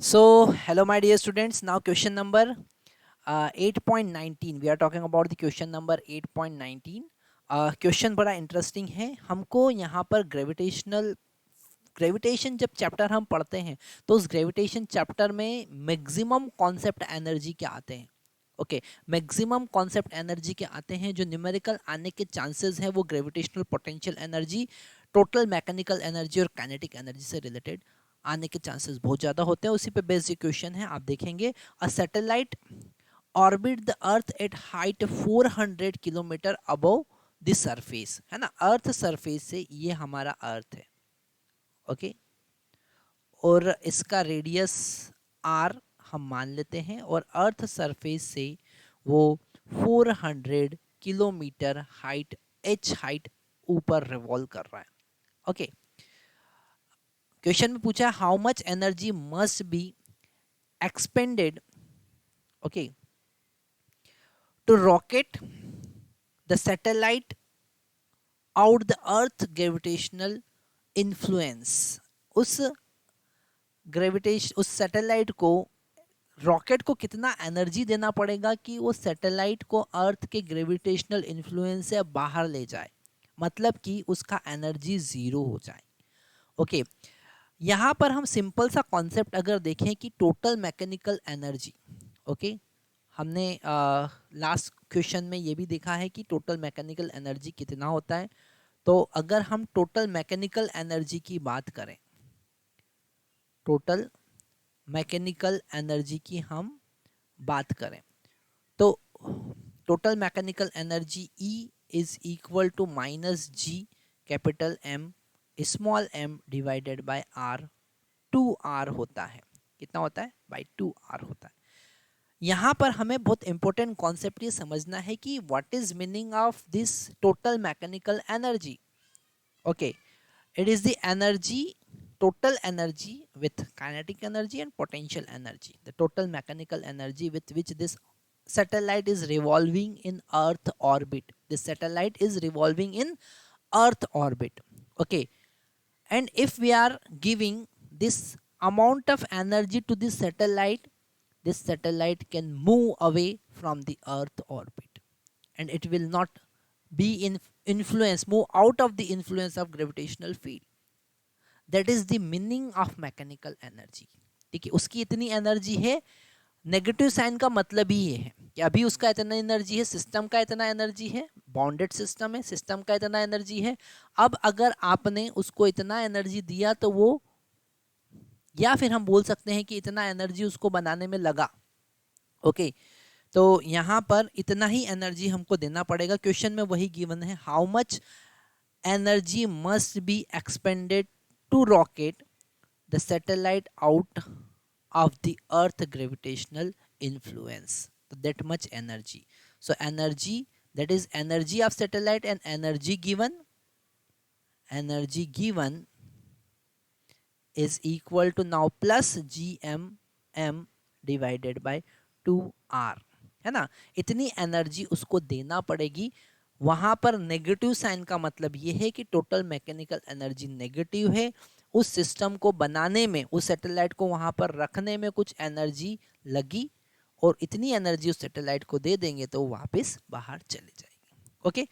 So, hello, my dear students. Now, question number 8.19. We are talking about the question number 8.19. Question बड़ा interesting है। हमको यहाँ पर gravitation जब चैप्टर हम पढ़ते हैं तो उस ग्रेविटेशन चैप्टर में मैक्सिमम कॉन्सेप्ट एनर्जी के आते हैं। ओके, मैक्सिमम कॉन्सेप्ट एनर्जी के आते हैं। जो न्यूमेरिकल आने के चांसेस हैं वो gravitational potential energy, total mechanical energy और काइनेटिक एनर्जी से रिलेटेड आने के चांसेस बहुत ज़्यादा होते हैं। उसी पे बेस्ड ये क्वेश्चन है। आप देखेंगे, a satellite orbit the earth at height 400 kilometre above the surface, है ना। अर्थ सरफेस से ये हमारा अर्थ है, ओके। और इसका रेडियस आर हम मान लेते हैं और अर्थ सरफेस से वो 400 किलोमीटर हाइट, एच हाइट ऊपर रिवॉल्व कर रहा है, ओके। क्वेश्चन में पूछा how much energy must be expended, okay, to rocket the satellite out the earth gravitational influence. उस उस सैटेलाइट को, रॉकेट को कितना एनर्जी देना पड़ेगा कि वो सैटेलाइट को अर्थ के ग्रेविटेशनल इन्फ्लुएंस से बाहर ले जाए, मतलब कि उसका एनर्जी ज़ीरो हो जाए, ओके। यहाँ पर हम सिंपल सा कॉन्सेप्ट अगर देखें कि टोटल मैकेनिकल एनर्जी, ओके, हमने लास्ट क्वेश्चन में ये भी देखा है कि टोटल मैकेनिकल एनर्जी कितना होता है। तो अगर हम टोटल मैकेनिकल एनर्जी की बात करें, टोटल मैकेनिकल एनर्जी की हम बात करें, तो total mechanical energy E is equal to minus G capital M small m divided by R, 2R होता है। कितना होता है? बाय 2R होता है। यहाँ पर हमें बहुत इंपॉर्टेंट कॉन्सेप्ट ये समझना है कि what is meaning of this total mechanical energy, okay. It is the energy, total energy with kinetic energy and potential energy. The total mechanical energy with which this satellite is revolving in Earth orbit. This satellite is revolving in Earth orbit. Okay. And if we are giving this amount of energy to this satellite can move away from the Earth orbit. And it will not be in influence, move out of the influence of gravitational field. That is the meaning of mechanical energy. ठीक है, उसकी इतनी energy है। Negative sign का मतलब ही ये है कि अभी उसका इतना एनर्जी है, सिस्टम का इतना एनर्जी है, बाउंडेड सिस्टम है, सिस्टम का इतना एनर्जी है। अब अगर आपने उसको इतना एनर्जी दिया तो वो, या फिर हम बोल सकते हैं कि इतना एनर्जी उसको बनाने में लगा, ओके। तो यहाँ पर इतना ही एनर्जी हमको देना पड़ेगा। क्वेश्चन में वही गिवन है, how much energy must be expended to rocket the satellite out of the earth gravitational influence. So that much energy. So energy, that is energy of satellite, and energy given is equal to now plus gmm divided by 2r, है ना। इतनी energy उसको देना पड़ेगी। वहां पर negative sign का मतलब ये है कि टोटल मैकेनिकल एनर्जी नेगेटिव है। उस सिस्टम को बनाने में, उस सैटेलाइट को वहां पर रखने में कुछ एनर्जी लगी, और इतनी एनर्जी उस सैटेलाइट को दे देंगे तो वापस बाहर चले जाएगी, ओके।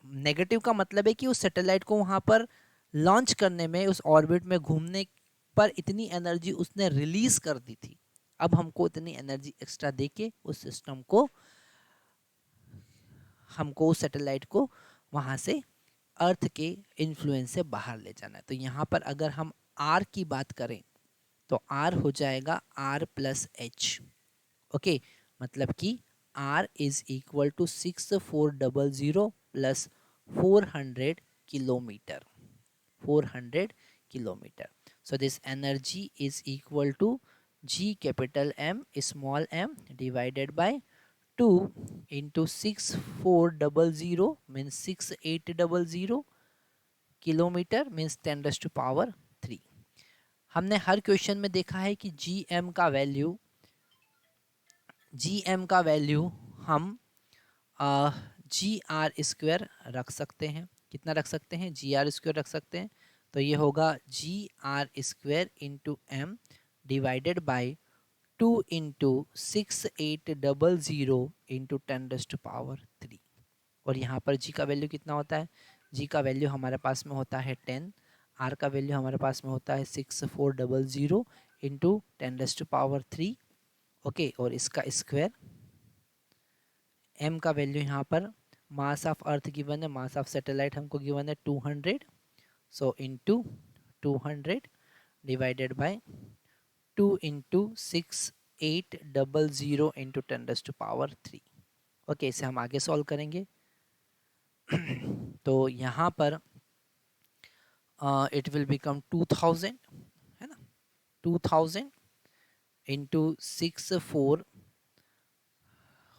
नेगेटिव का मतलब है कि उस सैटेलाइट को वहां पर लॉन्च करने में, उस ऑर्बिट में घूमने पर इतनी एनर्जी उसने रिलीज कर दी थी। अब हमको इतनी एनर्जी एक्स्ट्रा देके उस सिस्टम को, हमको उस सैटेलाइट को वहां से अर्थ के इन्फ्लुएंस से बाहर ले जाना है। तो यहाँ पर अगर हम आर की बात करें तो आर हो जाएगा आर प्लस एच, ओके। मतलब कि R is equal to 6400 plus 400 kilometre, 400 kilometre. So this energy is equal to G capital M small m divided by 2 into 6400 means 6800 kilometre means 10 raised to power 3। हमने हर question में देखा है कि GM का value हम जी R square रख सकते हैं। कितना रख सकते हैं? जी आर स्क्वायर रख सकते हैं। तो ये होगा G R square into M divided by 2 into 6800 into 10⁻³ और यहाँ पर जी का वैल्यू कितना होता है, जी का वैल्यू हमारे पास में होता है 10, आर का वैल्यू हमारे पास में होता है 6400 इंटू 10⁻³ ओके, और इसका स्क्वायर, एम का वैल्यू यहाँ पर मास ऑफ अर्थ गिवन है, मास ऑफ सैटेलाइट हमको गिवन है 200, so into 200 divided by 2 into 6800 into 10⁻³ okay, इसे हम आगे सॉल्व करेंगे। तो यहाँ पर इट विल बिकम 2000 है ना, 2000 into 64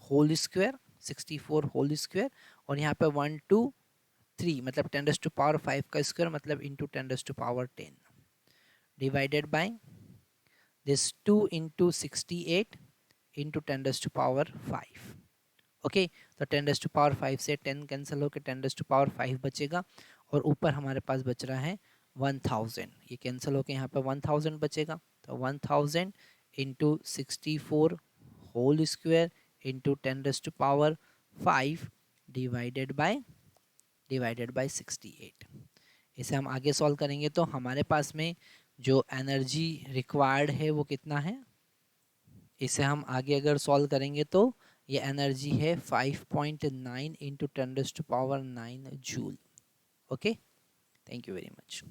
whole square, 64 whole square और यहाँ पे 123 मतलब 10⁻5 का स्क्वायर मतलब into 10⁻10 divided by this 2 into 68 into 10⁻5 okay, तो 10⁻5 से 10 कैंसिल होकर 10⁻5 बचेगा और ऊपर हमारे पास बच रहा है 1000, ये कैंसिल होकर यहाँ पे 1000 बचेगा, तो 1000 into 64 whole square into 10⁻5 divided by 68। इसे हम आगे सॉल्व करेंगे तो हमारे पास में जो एनर्जी रिक्वायर्ड है वो कितना है, इसे हम आगे अगर सॉल्व करेंगे तो ये एनर्जी है 5.9 into 10⁻9 joule. Okay, thank you very much.